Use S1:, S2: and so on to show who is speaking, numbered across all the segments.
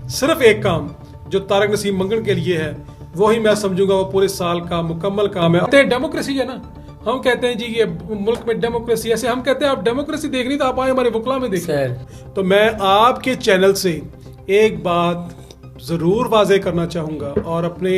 S1: सिर्फ एक काम जो तारक नसीम मंगन के लिए है, वही मैं समझूंगा वो पूरे साल का मुकम्मल काम है। डेमोक्रेसी है ना, हम कहते हैं जी ये मुल्क में डेमोक्रेसी, ऐसे हम कहते हैं आप डेमोक्रेसी देखनी तो आप आए हमारे वकला में देखें। तो मैं आपके चैनल से एक बात जरूर वाजे करना चाहूंगा और अपने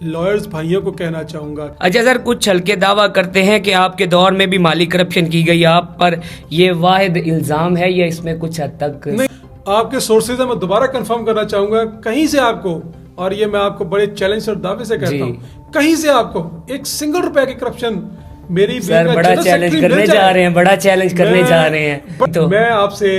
S1: लॉयर्स भाइयों को कहना चाहूंगा।
S2: अच्छा सर, कुछ हल्के दावा करते हैं कि आपके दौर में भी माली करप्शन की गई, आप पर ये वाहिद इल्जाम है या इसमें कुछ हद तक
S1: नहीं? आपके सोर्सेज मैं दोबारा कंफर्म करना चाहूंगा, कहीं से आपको, और ये मैं आपको बड़े चैलेंज और दावे से कहता हूँ, कहीं से आपको एक सिंगल रुपए की करप्शन मेरी
S2: सर बड़ा चैलेंज करने जा रहे हैं, बड़ा चैलेंज करने जा रहे हैं। तो मैं
S1: आपसे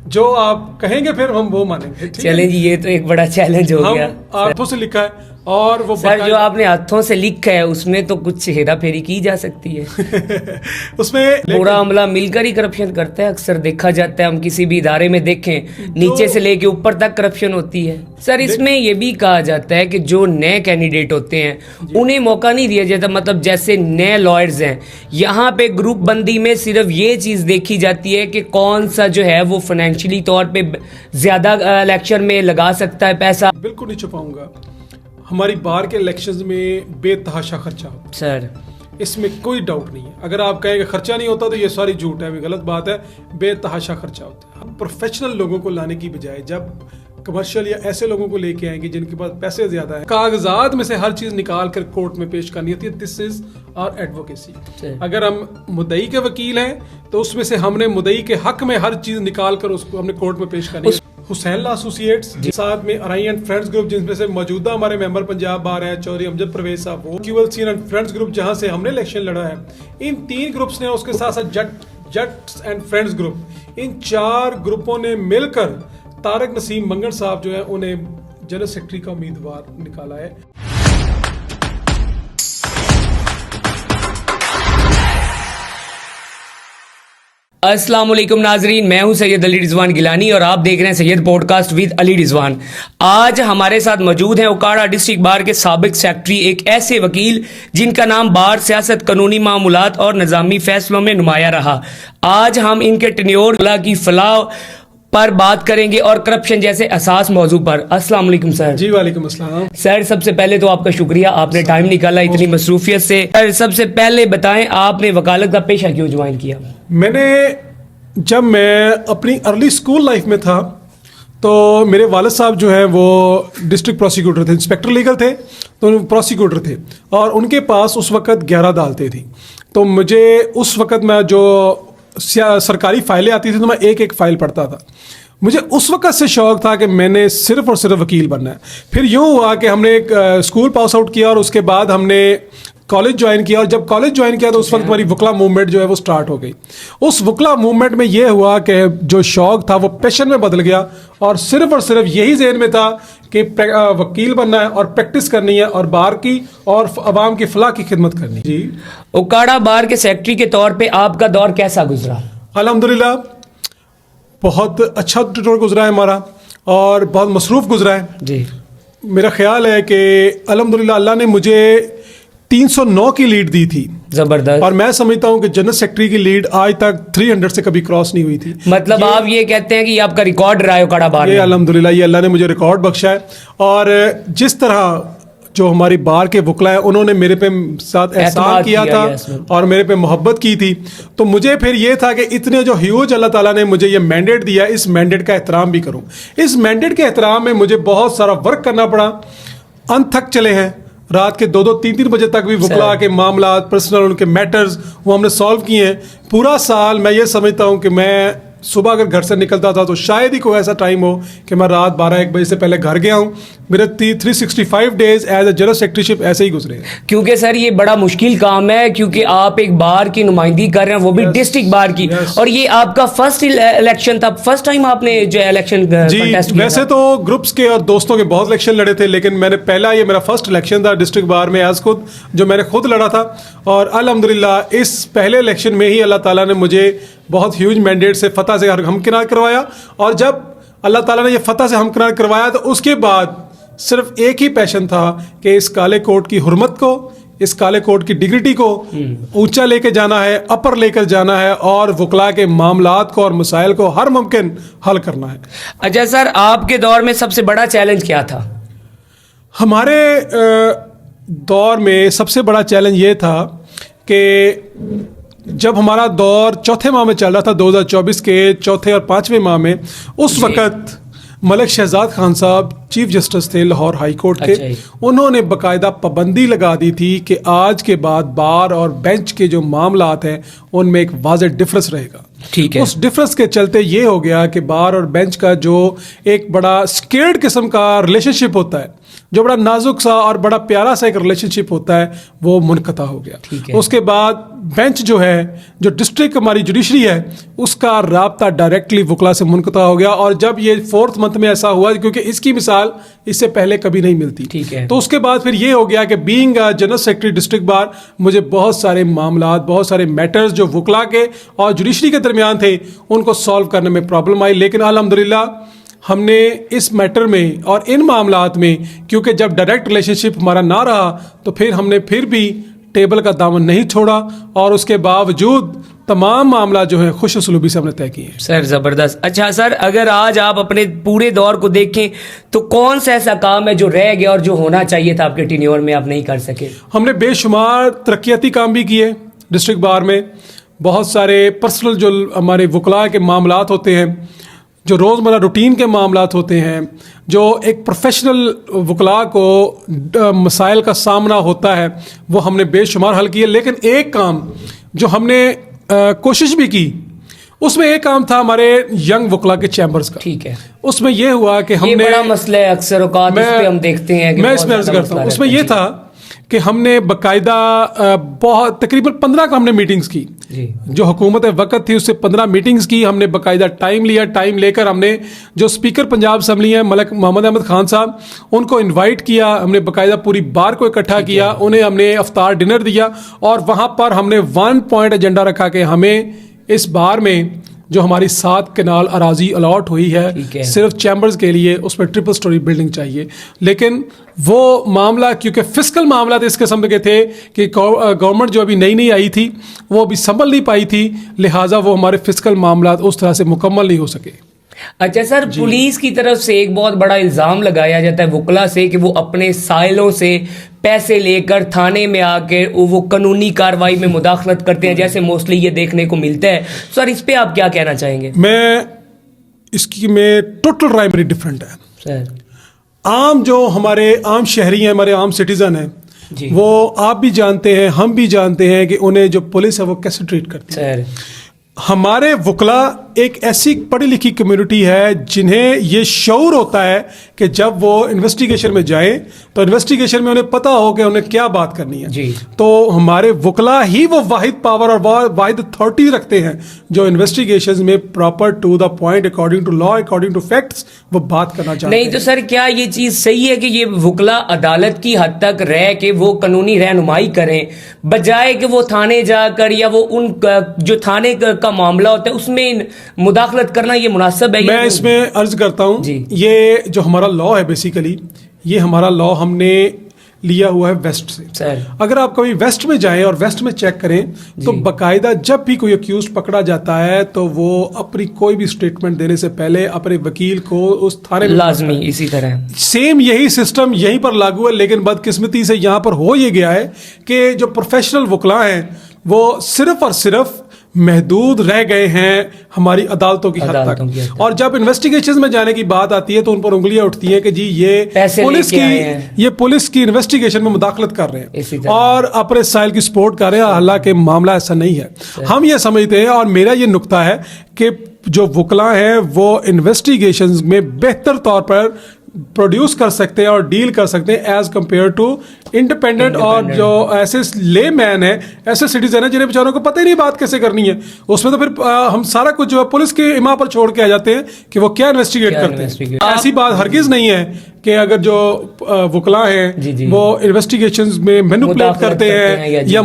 S1: जो आप कहेंगे फिर हम वो मानेंगे।
S2: चैलेंज, ये तो एक बड़ा चैलेंज हो गया।
S1: हाथों से लिखा है और वो
S2: सर जो आपने हाथों से लिखा है उसमें तो कुछ हेरा फेरी की जा सकती है।
S1: उसमें
S2: पूरा अमला मिलकर ही करप्शन करता है, अक्सर देखा जाता है। हम किसी भी इदारे में देखें, नीचे से लेके ऊपर तक करप्शन होती है। सर इसमें ये भी कहा जाता है कि जो नए कैंडिडेट होते हैं उन्हें मौका नहीं दिया जाता, मतलब जैसे नए लॉयर्स हैं, यहाँ पे ग्रुप बंदी में सिर्फ ये चीज देखी जाती है कि कौन सा जो है वो फाइनेंशियली तौर पे ज्यादा इलेक्शन में लगा सकता है पैसा।
S1: बिल्कुल नहीं छुपाऊंगा, हमारी बार के इलेक्शंस में बेतहाशा खर्चा होता है
S2: सर,
S1: इसमें कोई डाउट नहीं है। अगर आप कहेंगे खर्चा नहीं होता तो ये सारी झूठ है, गलत बात है। बेतहाशा खर्चा होता है। प्रोफेशनल लोगों को लाने की बजाय जब कमर्शियल या ऐसे लोगों को लेके आएंगे जिनके पास पैसे ज्यादा है, कागजात में से हर चीज निकाल कर कोर्ट में पेश करनी होती है। This is our advocacy. अगर हम मुद्दई के वकील हैं तो उसमें से हमने मुद्दई के हक में हर चीज निकाल कर उसको हमने कोर्ट में पेश करनी है। हुसैन ला एसोसिएट्स, साथ में अराई एंड फ्रेंड्स ग्रुप, जिसमें से मौजूदा हमारे मेंबर पंजाब बार हैं चौधरी अमजद परवेज साहब, वो QLC एंड फ्रेंड्स ग्रुप जहां से हमने इलेक्शन लड़ा है, इन 3 ग्रुप्स ने, उसके साथ साथ जट्स एंड फ्रेंड्स ग्रुप, इन 4 ग्रुपों ने मिलकर तारक नसीम मंगन साहब जो है उन्हें जनरल सेक्रेटरी का उम्मीदवार निकाला है।
S2: अस्सलाम वालेकुम नाजरीन, मैं हूं सैयद अली रिजवान गिलानी और आप देख रहे हैं सैयद पॉडकास्ट विद अली रिजवान। आज हमारे साथ मौजूद हैं उकाड़ा डिस्ट्रिक्ट बार के साबिक सेक्रेटरी, एक ऐसे वकील जिनका नाम बार, सियासत, कानूनी मामूलात और निज़ामी फैसलों में नुमाया रहा। आज हम इनके टेन्योर की फलाह पर बात करेंगे और करप्शन जैसे असास मौजू पर। अस्सलाम वालेकुम सर।
S1: जी वालेकुम अस्सलाम।
S2: सर सबसे पहले तो आपका शुक्रिया, आपने टाइम निकाला इतनी मसरूफियत से। सर सबसे पहले बताएं, आपने वकालत का पेशा क्यों ज्वाइन किया?
S1: जब मैं अपनी अर्ली स्कूल लाइफ में था तो मेरे वालिद साहब जो है वो डिस्ट्रिक्ट प्रोसिक्यूटर थे, इंस्पेक्टर लीगल थे तो प्रोसिक्यूटर थे, और उनके पास उस वक़्त 11 अदालतें थी। तो मुझे उस वक़्त में जो सरकारी फाइलें आती थी तो मैं एक एक फाइल पढ़ता था। मुझे उस वक़्त से शौक़ था कि मैंने सिर्फ़ और सिर्फ वकील बनना है। फिर यूँ हुआ कि हमने एक स्कूल पास आउट किया और उसके बाद हमने कॉलेज ज्वाइन किया, और जब कॉलेज ज्वाइन किया तो उस वक्त हमारी वकला मूवमेंट जो है वो स्टार्ट हो गई। उस वकला मूवमेंट में ये हुआ कि जो शौक़ था वो पैशन में बदल गया, और सिर्फ यही ज़हन में था कि वकील बनना है और प्रैक्टिस करनी है और बार की और अवाम की फलाह की खिदमत करनी। जी,
S2: उकाड़ा बार के सेक्रेटरी के तौर पे आपका दौर कैसा गुजरा?
S1: अल्हम्दुलिल्लाह बहुत अच्छा दौर गुजरा है हमारा और बहुत मसरूफ़ गुजरा है। जी, मेरा ख्याल है कि अल्हम्दुलिल्लाह अल्लाह ने मुझे 309 की लीड दी थी,
S2: जबरदस्त।
S1: और मैं समझता हूं कि जनरल सेक्रेटरी की लीड आज तक 300 से कभी क्रॉस नहीं हुई थी।
S2: मतलब आप ये कहते हैं कि ये आपका रिकॉर्ड रहा है उकाड़ा बार?
S1: ये अल्हम्दुलिल्लाह ये अल्लाह ने मुझे रिकॉर्ड बख्शा है, और जिस तरह जो हमारी बार के वकला है उन्होंने मेरे पे साथ एहसान किया था और मेरे पे मोहब्बत की थी, तो मुझे फिर ये था कि इतने जो ह्यूज अल्लाह ताला ने मुझे ये मैंडेट दिया, इस मैंडेट का एहतराम भी करूं। इस मैंडेट के एहतराम में मुझे बहुत सारा वर्क करना पड़ा, अंत तक चले हैं, रात के 2-2, 3-3 बजे तक भी वकला के मामला, पर्सनल उनके मैटर्स वो हमने सॉल्व किए हैं। पूरा साल मैं ये समझता हूँ कि मैं सुबह अगर घर से निकलता था तो शायद ही कोई ऐसा टाइम हो कि मैं रात 12-1 बजे से पहले घर गया हूँ। मेरे 365 days as a general secretaryship ऐसे ही गुजरे।
S2: क्योंकि सर ये बड़ा मुश्किल काम है, क्योंकि आप एक बार की नुमाइंदगी कर रहे हैं, वो भी डिस्ट्रिक्ट बार की, और ये आपका फर्स्ट इलेक्शन था, फर्स्ट टाइम आपने जो इलेक्शन कंटेस्ट किया?
S1: वैसे तो ग्रुप्स के और दोस्तों के बहुत इलेक्शन लड़े थे, लेकिन मैंने पहला, ये मेरा फर्स्ट इलेक्शन था डिस्ट्रिक्ट बार में एज खुद, जो मैंने खुद लड़ा था। और अल्हम्दुलिल्लाह इस पहले इलेक्शन में ही अल्लाह ताला ने मुझे बहुत ह्यूज मैंडेट से फतह से हमकिनार करवाया, और जब अल्लाह ताला ने ये फतह से हमकिनार करवाया तो उसके बाद सिर्फ एक ही पैशन था कि इस काले कोट की हुर्मत को, इस काले कोट की डिग्निटी को ऊंचा लेके जाना है, अपर लेकर जाना है और वकला के मामलात को और मसाइल को हर मुमकिन हल करना है।
S2: अच्छा सर, आपके दौर में सबसे बड़ा चैलेंज क्या था?
S1: हमारे दौर में सबसे बड़ा चैलेंज ये था कि जब हमारा दौर चौथे माह में चल रहा था, 2024 के चौथे और पांचवें माह में, उस वक़्त मलिक शहजाद खान साहब चीफ जस्टिस थे लाहौर हाई कोर्ट के।
S2: अच्छा।
S1: उन्होंने बाकायदा पाबंदी लगा दी थी कि आज के बाद बार और बेंच के जो मामलात हैं उनमें एक वाज़ेह डिफरेंस रहेगा।
S2: ठीक है।
S1: उस डिफरेंस के चलते ये हो गया कि बार और बेंच का जो एक बड़ा स्केर्ड किस्म का रिलेशनशिप होता है, जो बड़ा नाजुक सा और बड़ा प्यारा सा एक रिलेशनशिप होता है, वो मुनक़ता हो गया।
S2: ठीक है।
S1: उसके बाद बेंच जो है, जो डिस्ट्रिक्ट हमारी जुडिशरी है, उसका राब्ता डायरेक्टली वकला से मुनक़ता हो गया। और जब ये 4th मंथ में ऐसा हुआ, क्योंकि इसकी मिसाल इससे पहले कभी नहीं मिलती,
S2: ठीक है।
S1: तो उसके बाद फिर ये हो गया कि being general secretary district bar, मुझे बहुत सारे मामलात, बहुत सारे मैटर्स जो वकला के और जुडिशरी के दरमियान थे, उनको सॉल्व करने में प्रॉब्लम आई। लेकिन अल्हम्दुलिल्लाह हमने इस मैटर में और इन मामलात में, क्योंकि जब डायरेक्ट रिलेशनशिप हमारा ना रहा, तो फिर हमने फिर भी टेबल का दामन नहीं छोड़ा और उसके बावजूद तमाम मामला जो है खुश उसलूबी से हमने तय किए हैं।
S2: सर ज़बरदस्त। अच्छा सर, अगर आज आप अपने पूरे दौर को देखें तो कौन सा ऐसा काम है जो रह गया और जो होना चाहिए था आपके टेन्योर में आप नहीं कर सके?
S1: हमने बेशुमार तरक्याती काम भी किए डिस्ट्रिक्ट बार में। बहुत सारे पर्सनल जो हमारे वकला के मामलात होते हैं, जो रोज़मर्रा रूटीन के मामलात होते हैं, जो एक प्रोफेशनल वकला को मसाइल का सामना होता है, वो हमने बेशुमार हल किए। लेकिन एक काम जो हमने कोशिश भी की, उसमें एक काम था हमारे यंग वकला के चैम्बर्स का।
S2: ठीक है।
S1: उसमें यह हुआ कि हमने,
S2: ये बड़ा मसला है, अक्सर औकात इस पे हम देखते हैं कि
S1: मैं
S2: बहुत
S1: इसमें अर्ज
S2: ज़्यादा
S1: करता हूँ,
S2: मसला
S1: उसमें
S2: रहता
S1: यह
S2: है।
S1: था कि हमने बाकायदा बहुत तकरीबन 15 का हमने मीटिंग्स की।
S2: जी।
S1: जो हुकूमत वक़्त थी उससे 15 मीटिंग्स की हमने, बाकायदा टाइम लिया। टाइम लेकर हमने जो स्पीकर पंजाब असम्बली हैं मलिक मोहम्मद अहमद खान साहब, उनको इनवाइट किया। हमने बाकायदा पूरी बार को इकट्ठा किया, उन्हें हमने अफ्तार डिनर दिया और वहाँ पर हमने 1 पॉइंट एजेंडा रखा कि हमें इस बार में जो हमारी 7 कनाल अराजी अलॉट हुई है सिर्फ चैम्बर्स के लिए, उसमें ट्रिपल स्टोरी बिल्डिंग चाहिए। लेकिन वो मामला, क्योंकि फिस्कल मामला इस किस्म के थे कि गवर्नमेंट जो अभी नई नई आई थी वो अभी संभल नहीं पाई थी, लिहाजा वो हमारे फिस्कल मामला उस तरह से मुकम्मल नहीं हो सके।
S2: अच्छा सर, पुलिस की तरफ से एक बहुत बड़ा इल्ज़ाम लगाया जाता है वकला से कि वो अपने साइलों से पैसे लेकर थाने में आकर वो कानूनी कार्रवाई में मुदाखलत करते हैं, जैसे मोस्टली ये देखने को मिलता है। सर इस पे आप क्या कहना चाहेंगे?
S1: मैं इसकी में टोटल राय मेरी डिफरेंट है
S2: सर।
S1: आम जो हमारे आम शहरी हैं, हमारे आम सिटीज़न हैं, वो आप भी जानते हैं, हम भी जानते हैं कि उन्हें जो पुलिस है वो कैसे ट्रीट करती है।
S2: सर
S1: हमारे वकला एक ऐसी पढ़ी लिखी कम्युनिटी है जिन्हें ये शऊर होता है कि जब वो इन्वेस्टिगेशन में जाएं तो इन्वेस्टिगेशन में उन्हें पता हो कि उन्हें क्या बात करनी है।
S2: जी।
S1: तो हमारे वकला ही वो वाहिद पावर और वाहिद अथॉरिटी रखते हैं जो इन्वेस्टिगेशन में proper to the point, according to law, according to facts वो बात करना चाहते हैं।
S2: नहीं तो सर, क्या ये चीज़ सही है कि ये वकला अदालत की हद तक रह के वो कानूनी रहनुमाई करें, बजाय कि वो थाने जाकर या वो उन जो थाने का मामला होता है उसमें मुदाखलत करना ये मुनासिब है?
S1: मैं इसमें अर्ज करता हूँ, ये जो हमारा लॉ है बेसिकली, ये हमारा लॉ हमने लिया हुआ है वेस्ट से।
S2: सर
S1: अगर आप कभी वेस्ट में जाएं और वेस्ट में चेक करें तो बाकायदा जब भी कोई अक्यूज पकड़ा जाता है तो वो अपनी कोई भी स्टेटमेंट देने से पहले अपने वकील को उस थाने में
S2: लाजमी, इसी तरह
S1: सेम यही सिस्टम यहीं पर लागू है। लेकिन बदकिस्मती से यहाँ पर हो ये गया है कि जो प्रोफेशनल वकला हैं वो सिर्फ और सिर्फ महदूद रह गए हैं हमारी अदालतों की हद तक। और जब इन्वेस्टिगेशन में जाने की बात आती है तो उन पर उंगलियां उठती हैं कि जी ये पुलिस की इन्वेस्टिगेशन में मुदाखलत कर रहे हैं और अपने साइल की सपोर्ट कर रहे हैं। हालांकि मामला ऐसा नहीं है, हम ये समझते हैं। और मेरा ये नुक्ता है कि जो वकला हैं वो इन्वेस्टिगेशन में बेहतर तौर पर प्रोड्यूस कर सकते हैं और डील कर सकते हैं एज कंपेयर टू इंडिपेंडेंट। और जो ऐसे ले मैन है, ऐसे सिटीजन है जिन्हें बेचारों को पता ही नहीं बात कैसे करनी है, उसमें तो फिर हम सारा कुछ जो है पुलिस के इमा पर छोड़ के आ जाते हैं कि वो क्या इन्वेस्टिगेट करते हैं। ऐसी बात हरगिज नहीं है कि अगर जो वकला हैं वो इन्वेस्टिगेशन में मैनिपुलेट करते हैं या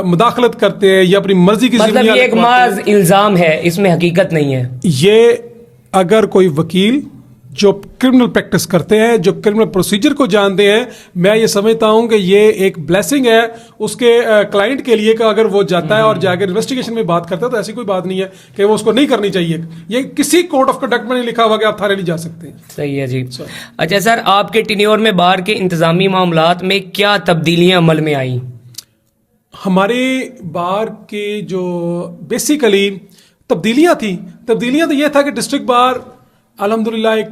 S1: मुदाखलत करते हैं या अपनी मर्जी की,
S2: मतलब ये एक महज इल्जाम है, इसमें हकीकत नहीं है।
S1: ये अगर कोई वकील जो क्रिमिनल प्रैक्टिस करते हैं, जो क्रिमिनल प्रोसीजर को जानते हैं, मैं ये समझता हूं कि ये एक ब्लेसिंग है उसके क्लाइंट के लिए कि अगर वो जाता है और जाकर इन्वेस्टिगेशन में बात करता है तो ऐसी कोई बात नहीं है कि वो उसको नहीं करनी चाहिए। ये किसी कोड ऑफ कंडक्ट में नहीं लिखा हुआ कि आप थाने नहीं जा सकते।
S2: सही है जी। अच्छा सर, आपके टेन्योर में बार के इंतजामी मामलात में क्या तब्दीलियां अमल में आई?
S1: हमारे बार के जो बेसिकली तब्दीलियां तो ये था कि डिस्ट्रिक्ट बार अल्हम्दुलिल्लाह एक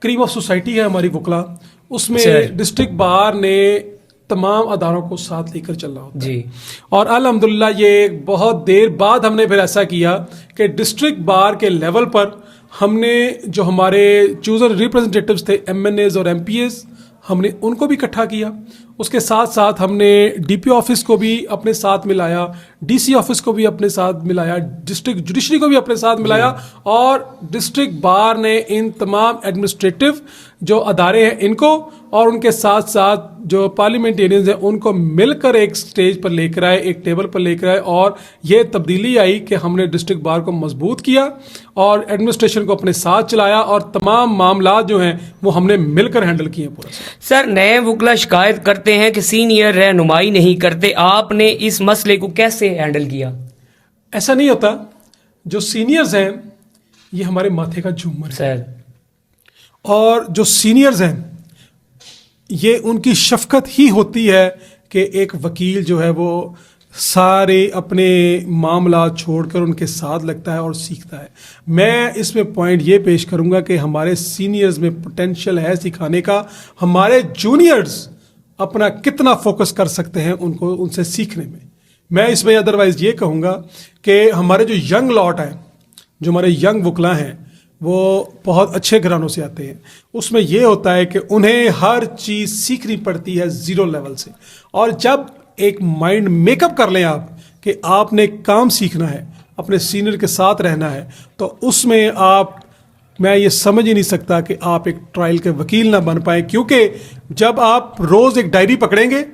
S1: क्रीम ऑफ सोसाइटी है हमारी वकला, उसमें डिस्ट्रिक्ट बार ने तमाम अदारों को साथ लेकर चलना होता है
S2: जी।
S1: और अल्हम्दुलिल्लाह ये बहुत देर बाद हमने फिर ऐसा किया कि डिस्ट्रिक्ट बार के लेवल पर हमने जो हमारे चूजर रिप्रेजेंटेटिव्स थे, एमएनएज और एमपीएस, हमने उनको भी इकट्ठा किया। उसके साथ साथ हमने डीपी ऑफिस को भी अपने साथ मिलाया, डीसी ऑफिस को भी अपने साथ मिलाया, डिस्ट्रिक्ट जुडिशरी को भी अपने साथ मिलाया और डिस्ट्रिक्ट बार ने इन तमाम एडमिनिस्ट्रेटिव जो अदारे हैं इनको और उनके साथ साथ जो पार्लियामेंटेरियंस हैं उनको मिलकर एक स्टेज पर लेकर आए, एक टेबल पर लेकर आए और ये तब्दीली आई कि हमने डिस्ट्रिक्ट बार को मजबूत किया और एडमिनिस्ट्रेशन को अपने साथ चलाया और तमाम मामला जो हैं वो हमने मिलकर हैंडल किए पूरा।
S2: सर, नए वकला शिकायत करते हैं कि सीनियर रहनुमाई नहीं करते, आपने इस मसले को कैसे हैंडल किया?
S1: ऐसा नहीं होता, जो सीनियर्स हैं ये हमारे माथे का झूमर है
S2: सर,
S1: और जो सीनियर्स हैं ये उनकी शफकत ही होती है कि एक वकील जो है वो सारे अपने मामला छोड़कर उनके साथ लगता है और सीखता है। मैं इसमें पॉइंट ये पेश करूंगा कि हमारे सीनियर्स में पोटेंशियल है सिखाने का, हमारे जूनियर्स अपना कितना फोकस कर सकते हैं उनको उनसे सीखने में। मैं इसमें अदरवाइज ये कहूँगा कि हमारे जो यंग लॉट है, जो हमारे यंग वकला हैं, वो बहुत अच्छे घरानों से आते हैं। उसमें ये होता है कि उन्हें हर चीज़ सीखनी पड़ती है ज़ीरो लेवल से, और जब एक माइंड मेकअप कर लें आप कि आपने काम सीखना है, अपने सीनियर के साथ रहना है, तो उसमें आप, मैं ये समझ ही नहीं सकता कि आप एक ट्रायल के वकील ना बन पाए, क्योंकि जब आप रोज़ एक डायरी पकड़ेंगे,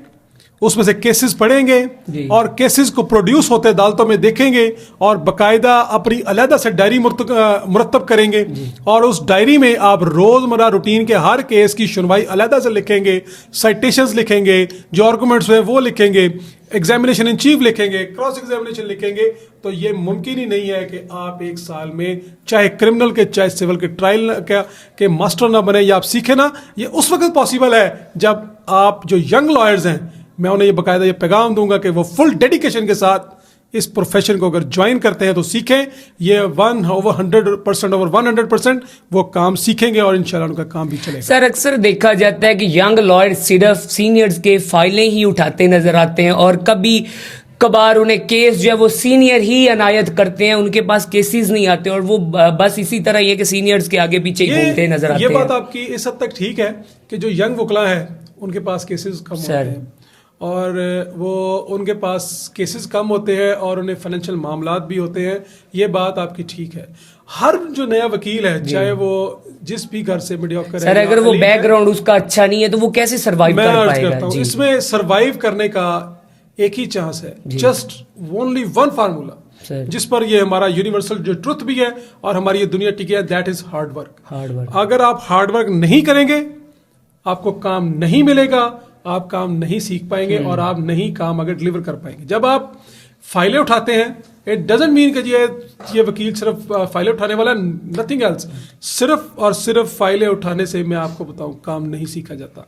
S1: उसमें से केसेस पढ़ेंगे और केसेस को प्रोड्यूस होते अदालतों में देखेंगे और बाकायदा अपनी अलहदा से डायरी मुरतब करेंगे और उस डायरी में आप रोज़मर्रा रूटीन के हर केस की सुनवाई अलहदा से लिखेंगे, साइटेशंस लिखेंगे, जो आर्गूमेंट्स हैं वो लिखेंगे, एग्जामिनेशन इन चीफ लिखेंगे, क्रॉस एग्जामिनेशन लिखेंगे, तो ये मुमकिन ही नहीं है कि आप एक साल में चाहे क्रिमिनल के चाहे सिविल के ट्रायल के मास्टर ना बने या आप सीखे ना। ये उस वक्त पॉसिबल है जब आप जो यंग लॉयर्स हैं, मैं उन्हें ये बाकायदा ये पैगाम दूंगा कि वो फुल डेडिकेशन के साथ इस प्रोफेशन को अगर ज्वाइन करते हैं तो सीखें। ये 100% वो काम सीखेंगे और इंशाल्लाह उनका काम भी चलेगा।
S2: सर, अक्सर देखा जाता है कि यंग लॉयर सिर्फ सीनियर्स के फाइलें ही उठाते नजर आते हैं और कभी कभार उन्हें केस जो है वो सीनियर ही अनायत करते हैं, उनके पास केसेस नहीं आते और वो बस इसी तरह ये कि सीनियर्स के आगे पीछे घूमते नजर आते हैं।
S1: ये बात आपकी इस हद तक ठीक है कि जो यंग वकला है उनके पास केसेस कम होते हैं और वो उनके पास केसेस कम होते हैं और उन्हें फाइनेंशियल मामलात भी होते हैं। ये बात आपकी ठीक है। हर जो नया वकील है, चाहे वो जिस भी घर से मीडियोकर है,
S2: सर अगर वो बैकग्राउंड उसका अच्छा नहीं है तो वो कैसे सर्वाइव कर पाएगा?
S1: इसमें सर्वाइव करने का एक ही चांस है, जस्ट ओनली वन फार्मूला जिस पर ये हमारा यूनिवर्सल जो ट्रुथ भी है और हमारी ये दुनिया टिकी है, दैट इज हार्ड वर्क। अगर आप हार्ड वर्क नहीं करेंगे आपको काम नहीं मिलेगा, आप काम नहीं सीख पाएंगे और आप नहीं काम अगर डिलीवर कर पाएंगे। जब आप फाइलें उठाते हैं, इट डजंट मीन कि ये वकील सिर्फ फाइलें उठाने वाला, नथिंग एल्स। सिर्फ और सिर्फ फाइलें उठाने से मैं आपको बताऊं काम नहीं सीखा जाता।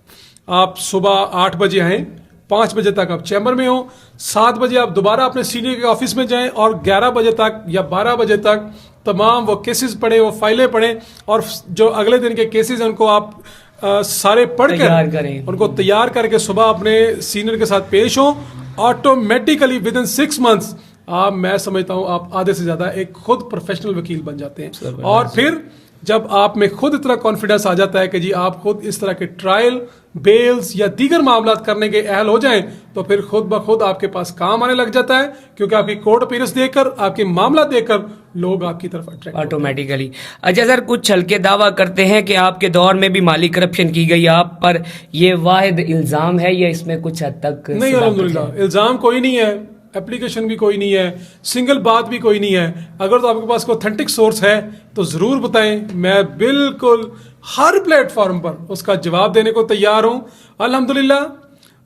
S1: आप सुबह 8 बजे आएँ, 5 बजे तक आप चैम्बर में हो, 7 बजे आप दोबारा अपने सीनियर के ऑफिस में जाएं और 11 बजे तक या 12 बजे तक तमाम वो केसेस पढ़ें, वो फाइलें पढ़ें और जो अगले दिन के केसेस हैं उनको आप सारे पढ़कर उनको तैयार करके सुबह अपने सीनियर के साथ पेश हो। ऑटोमेटिकली विद इन 6 मंथ्स आप, मैं समझता हूँ आप आधे से ज्यादा एक खुद प्रोफेशनल वकील बन जाते हैं। और फिर जब आप में खुद इतना कॉन्फिडेंस आ जाता है कि जी आप खुद इस तरह के ट्रायल, बेल्स या दीगर मामला करने के अहल हो जाएं, तो फिर खुद ब खुद आपके पास काम आने लग जाता है, क्योंकि आपकी कोर्ट अपीयरेंस देखकर, आपके मामला देखकर लोग आपकी तरफ अट्रैक्ट
S2: ऑटोमेटिकली। अच्छा सर, कुछ हल्के दावा करते हैं कि आपके दौर में भी माली करप्शन की गई, आप पर ये वाहिद इल्जाम है या इसमें कुछ हद तक?
S1: नहीं, अल्हम्दुलिल्लाह इल्जाम कोई नहीं है। एप्लीकेशन भी कोई नहीं है, सिंगल बात भी कोई नहीं है। अगर तो आपके पास कोई ऑथेंटिक सोर्स है तो ज़रूर बताएं, मैं बिल्कुल हर प्लेटफॉर्म पर उसका जवाब देने को तैयार हूँ। अल्हम्दुलिल्लाह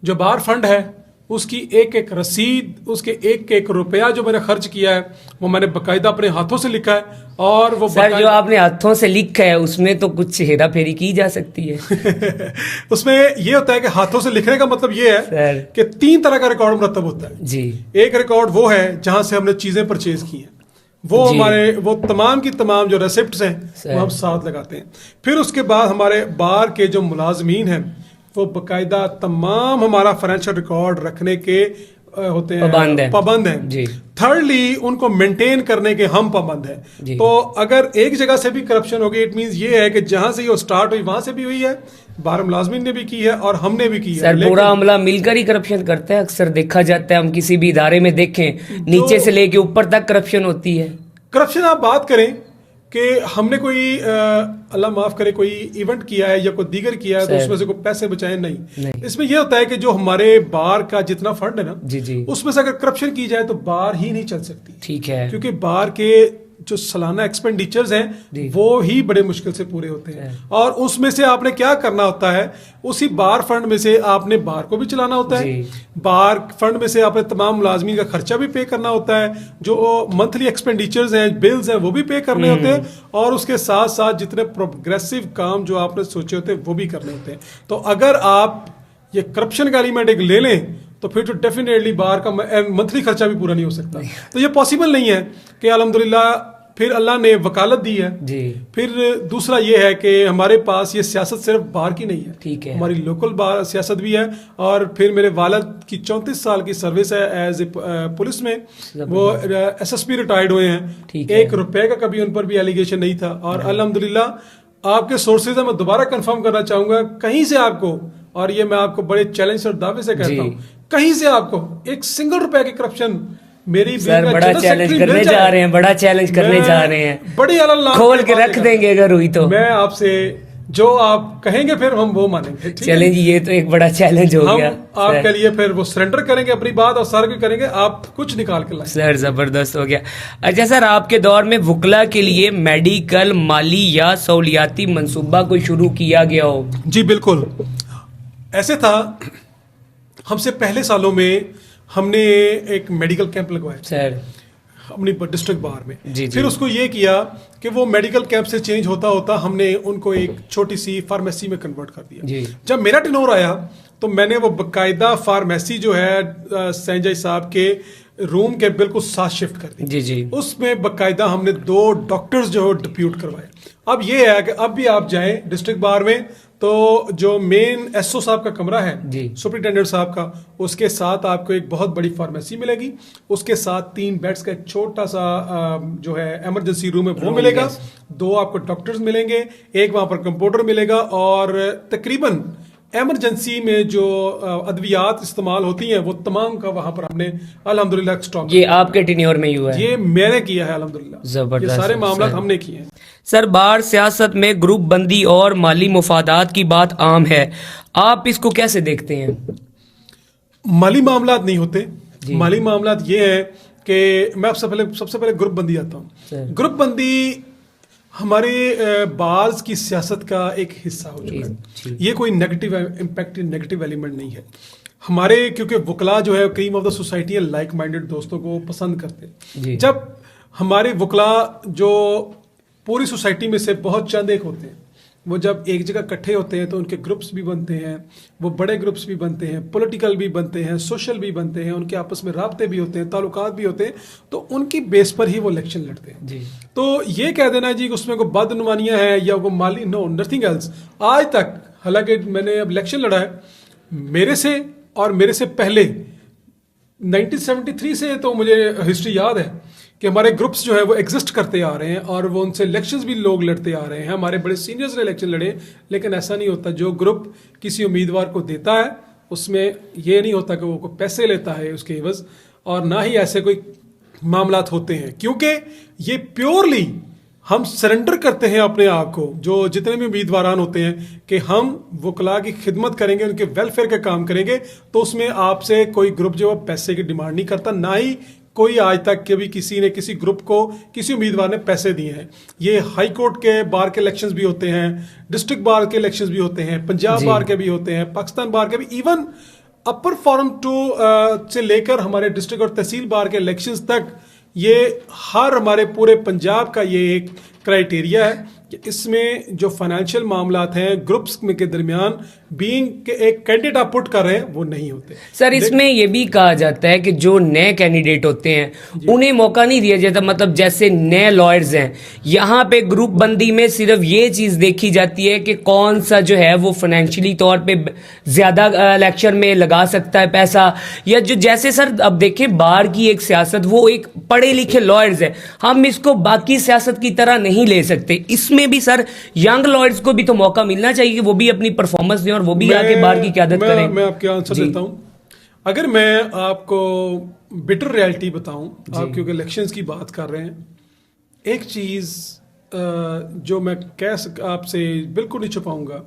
S1: जो बार फंड है उसकी एक एक रसीद, उसके एक एक रुपया जो मैंने खर्च किया है वो मैंने बाकायदा अपने हाथों से लिखा है। और वो
S2: सर जो आपने हाथों से लिखा है उसमें तो कुछ हेरा फेरी की जा सकती है।
S1: उसमें ये होता है कि हाथों से लिखने का मतलब ये है
S2: सर।
S1: कि 3 तरह का रिकॉर्ड मुरतब होता है
S2: जी।
S1: एक रिकॉर्ड वो है जहां से हमने चीजें परचेज की हैं, वो
S2: जी।
S1: हमारे वो तमाम की तमाम जो रेसिप्ट्स हैं
S2: सर।
S1: वो हम साथ लगाते हैं। फिर उसके बाद हमारे बार के जो मुलाजमीन हैं वो बाकायदा तमाम हमारा फाइनेंशियल रिकॉर्ड रखने के होते हैं, पाबंद हैं।
S2: जी।
S1: थर्डली उनको मेंटेन करने के हम पाबंद
S2: जी।
S1: हैं। तो अगर एक जगह से भी करप्शन होगी, इट मींस ये है कि जहां से ये स्टार्ट हुई वहां से भी हुई है, बार मुलाजमीन ने भी की है और हमने भी की है।
S2: सर पूरा अमला मिलकर ही करप्शन करता है, अक्सर देखा जाता है। हम किसी भी इदारे में देखें नीचे से लेके ऊपर तक करप्शन होती है।
S1: करप्शन आप बात करें कि हमने कोई अल्लाह माफ करे कोई इवेंट किया है या कोई दीगर किया है तो उसमें से कोई पैसे बचाए नहीं। इसमें यह होता है कि जो हमारे बार का जितना फंड है ना,
S2: जी जी,
S1: उसमें से अगर करप्शन की जाए तो बार ही नहीं चल सकती।
S2: ठीक है।
S1: क्योंकि बार के जो सालाना एक्सपेंडिचर्स हैं वो ही बड़े मुश्किल से पूरे होते हैं। और उसमें से आपने क्या करना होता है, उसी बार फंड में से आपने बार को भी चलाना होता है, बार फंड में से आपने तमाम मुलाजमीन का खर्चा भी पे करना होता है, जो मंथली एक्सपेंडिचर्स हैं, बिल्स हैं, वो भी पे करने होते हैं, और उसके साथ साथ जितने प्रोग्रेसिव काम जो आपने सोचे होते हैं वो भी करने होते हैं। तो अगर आप ये करप्शन का एलिमेंट एक ले लें तो फिर तो डेफिनेटली बार का मंथली खर्चा भी पूरा नहीं हो सकता। तो ये पॉसिबल नहीं है कि अल्हम्दुलिल्लाह फिर अल्लाह ने वकालत दी है
S2: जी।
S1: फिर दूसरा ये है कि हमारे पास ये सियासत सिर्फ बाहर की नहीं है,
S2: ठीक है,
S1: हमारी लोकल बाहर सियासत भी है। और फिर मेरे वालिद की 34 साल की सर्विस है एज ए पुलिस में, वो SSP रिटायर्ड हुए हैं। 1 रुपए का कभी उन पर भी एलिगेशन नहीं था। और अल्हम्दुलिल्लाह आपके सोर्सेज है, मैं दोबारा कंफर्म करना चाहूंगा, कहीं से आपको, और ये मैं आपको बड़े चैलेंज और दावे से कहता हूँ, कहीं से आपको एक सिंगल रुपए की करप्शन मेरी
S2: सर बड़ा चैलेंज करने जा रहे हैं, बड़ा चैलेंज करने जा रहे हैं,
S1: बड़ी
S2: खोल के रख देंगे अगर हुई तो।
S1: मैं आपसे जो आप कहेंगे फिर हम वो मानेंगे।
S2: चलें जी, ये तो एक बड़ा चैलेंज हो गया।
S1: आपके लिए फिर वो सरेंडर करेंगे अपनी बात और सारा कुछ करेंगे, आप कुछ निकाल के लाएं।
S2: सर जबरदस्त हो गया। अच्छा सर, आपके दौर में वकला के लिए मेडिकल, माली या सहूलियाती मंसूबा कोई शुरू किया गया हो? जी
S1: बिल्कुल, ऐसे था। हमसे पहले सालों में हमने एक मेडिकल कैंप लगवाया
S2: सर
S1: अपनी डिस्ट्रिक्ट बार में।
S2: जी
S1: फिर उसको ये किया कि वो मेडिकल कैंप से चेंज होता होता हमने उनको एक छोटी सी फार्मेसी में कन्वर्ट कर दिया
S2: जी।
S1: जब मेरा टेनोर आया तो मैंने वो बाकायदा फार्मेसी जो है संजय साहब के रूम के बिल्कुल साथ शिफ्ट कर दी।
S2: जी जी।
S1: उसमें बाकायदा हमने 2 डॉक्टर्स जो डिप्यूट करवाए। अब ये है कि अब भी आप जाएं डिस्ट्रिक्ट बार में तो जो मेन SO साहब का कमरा है, सुपरिटेंडेंट साहब का, उसके साथ आपको एक बहुत बड़ी फार्मेसी मिलेगी, उसके साथ 3 बेड्स का एक छोटा सा जो है इमरजेंसी रूम है वो मिलेगा, 2 आपको डॉक्टर्स मिलेंगे, एक वहां पर कंपाउंडर मिलेगा, और तकरीबन इमरजेंसी में जो अद्वियात इस्तेमाल होती हैं वो तमाम का वहां पर हमने अल्हम्दुलिल्लाह स्टॉक।
S2: ये आपके टेन्योर में ही हुआ है? ये
S1: मैंने किया है अल्हम्दुलिल्लाह,
S2: जबरदस्त।
S1: ये सारे मामला हमने किए हैं।
S2: सर बार सियासत में ग्रुप बंदी और माली मुफादात की बात आम है, आप इसको कैसे देखते हैं?
S1: माली मामलात नहीं होते, माली मामलात ये है कि मैं सबसे पहले ग्रुप बंदी आता हूँ। ग्रुप बंदी हमारे बाज की सियासत का एक हिस्सा हो चुका है। ये कोई नेगेटिव इम्पैक्ट, नेगेटिव एलिमेंट नहीं है हमारे, क्योंकि वकला जो है क्रीम ऑफ द सोसाइटी है, लाइक माइंडेड दोस्तों को पसंद करते हैं। जब हमारे वकला जो पूरी सोसाइटी में से बहुत चंद एक होते हैं, वो जब एक जगह इकट्ठे होते हैं तो उनके ग्रुप्स भी बनते हैं, वो बड़े ग्रुप्स भी बनते हैं, पॉलिटिकल भी बनते हैं, सोशल भी बनते हैं, उनके आपस में राब्ते भी होते हैं, ताल्लुकात भी होते हैं, तो उनकी बेस पर ही वो इलेक्शन लड़ते हैं जी। तो ये कह देना जी कि उसमें कोई बदनुमानियां हैं या वो माली, नो, नथिंग एल्स। आज तक हालांकि मैंने अब इलेक्शन लड़ा है, मेरे से और मेरे से पहले 1973 से तो मुझे हिस्ट्री याद है कि हमारे ग्रुप्स जो है वो एग्जिस्ट करते आ रहे हैं और वो उनसे इलेक्शंस भी लोग लड़ते आ रहे हैं। हमारे बड़े सीनियर्स ने इलेक्शन लड़े, लेकिन ऐसा नहीं होता। जो ग्रुप किसी उम्मीदवार को देता है उसमें ये नहीं होता कि वो कोई पैसे लेता है उसके एवज, और ना ही ऐसे कोई मामलात होते हैं, क्योंकि ये प्योरली हम सरेंडर करते हैं अपने आप को, जो जितने भी उम्मीदवारान होते हैं कि हम वकला की खिदमत करेंगे, उनके वेलफेयर का काम करेंगे, तो उसमें आपसे कोई ग्रुप जो है पैसे की डिमांड नहीं करता, ना ही कोई आज तक कभी किसी ने किसी ग्रुप को किसी उम्मीदवार ने पैसे दिए हैं। ये हाई कोर्ट के बार के इलेक्शंस भी होते हैं, डिस्ट्रिक्ट बार के इलेक्शंस भी होते हैं, पंजाब बार के भी होते हैं, पाकिस्तान बार के भी, इवन अपर फॉरम टू से लेकर हमारे डिस्ट्रिक्ट और तहसील बार के इलेक्शंस तक, ये हर हमारे पूरे पंजाब का ये एक क्राइटेरिया है कि इसमें जो फाइनेंशियल मामलात हैं ग्रुप्स में के दरमियान बीइंग के एक कैंडिडेट आप पुट कर रहे हैं वो नहीं होते।
S2: सर इसमें ये भी कहा जाता है कि जो नए कैंडिडेट होते हैं उन्हें मौका नहीं दिया जाता, मतलब जैसे नए लॉयर्स हैं, यहाँ पे ग्रुप बंदी में सिर्फ ये चीज देखी जाती है कि कौन सा जो है वो फाइनेंशियली तौर पे ज्यादा इलेक्शन में लगा सकता है पैसा, या जो जैसे सर अब देखें बार की एक सियासत, वो एक पढ़े लिखे लॉयर्स है, हम इसको बाकी सियासत की तरह नहीं ले सकते। इसमें भी सर यंग लॉयर्स को भी तो मौका मिलना चाहिए कि वो भी अपनी परफॉर्मेंस दें और वो भी आके बार की क़यादत करें।
S1: मैं आपके आंसर देता हूं। अगर मैं आपको बिटर रियलिटी बताऊं, आप क्योंकि इलेक्शंस की बात कर रहे हैं, एक चीज जो मैं आपसे बिल्कुल नहीं छुपाऊंगा,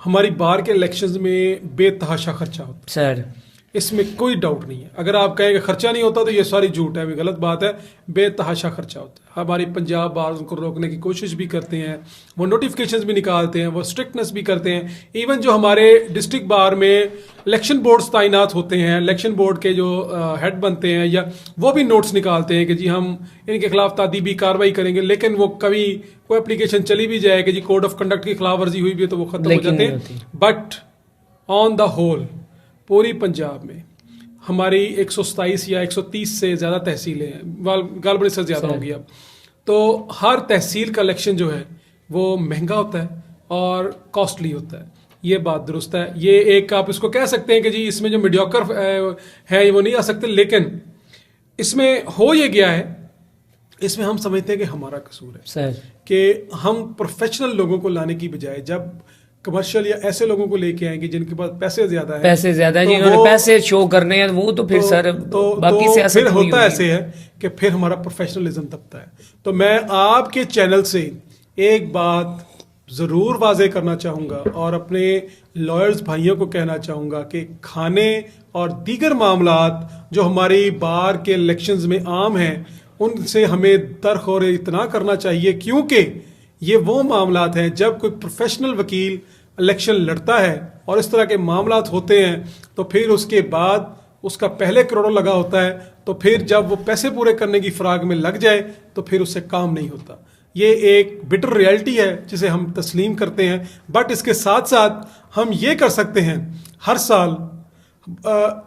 S1: हमारी बार के इलेक्शंस में बेतहाशा खर्चा होता है
S2: सर,
S1: इसमें कोई डाउट नहीं है। अगर आप कहें कि खर्चा नहीं होता तो ये सारी झूठ है, गलत बात है। बेतहाशा खर्चा होता है। हमारी पंजाब बार उनको रोकने की कोशिश भी करते हैं, वो नोटिफिकेशंस भी निकालते हैं, वो स्ट्रिक्टनेस भी करते हैं। इवन जो हमारे डिस्ट्रिक्ट बार में इलेक्शन बोर्ड्स तैनात होते हैं, इलेक्शन बोर्ड के जो हेड बनते हैं, या वो भी नोट्स निकालते हैं कि जी हम इनके खिलाफ तादीबी कार्रवाई करेंगे, लेकिन वो कभी कोई एप्लीकेशन चली भी जाए कि जी कोड ऑफ कंडक्ट की खिलाफ वर्जी हुई भी है तो वो खत्म हो जाते हैं। बट ऑन द होल पूरी पंजाब में हमारी 127 या 130 से ज़्यादा तहसीलें हैं, गालबड़ी से ज़्यादा होगी अब, तो हर तहसील का इलेक्शन जो है वो महंगा होता है और कॉस्टली होता है। ये बात दुरुस्त है। ये एक आप इसको कह सकते हैं कि जी इसमें जो मीडियोकर है वो नहीं आ सकते, लेकिन इसमें हो ये गया है, इसमें हम समझते हैं कि हमारा कसूर है
S2: सर
S1: कि हम प्रोफेशनल लोगों को लाने की बजाय जब कमर्शियल या ऐसे लोगों को लेके आएंगे जिनके पास पैसे ज्यादा है,
S2: तो जिन्होंने पैसे शो करने हैं, वो तो फिर सर बाकी सियासत
S1: फिर होता ऐसे है कि फिर हमारा प्रोफेशनलिज्म दबता है। तो मैं आपके चैनल से एक बात जरूर वाजे करना चाहूंगा और अपने लॉयर्स भाइयों को कहना चाहूंगा कि खाने और दीगर मामलात जो हमारी बार के इलेक्शंस में आम हैं उनसे हमें दरखोर इतना करना चाहिए, क्योंकि ये वो मामलात हैं जब कोई प्रोफेशनल वकील इलेक्शन लड़ता है और इस तरह के मामलात होते हैं तो फिर उसके बाद उसका पहले करोड़ों लगा होता है, तो फिर जब वो पैसे पूरे करने की फराग में लग जाए तो फिर उससे काम नहीं होता। ये एक बिटर रियलिटी है जिसे हम तस्लीम करते हैं। बट इसके साथ साथ हम ये कर सकते हैं, हर साल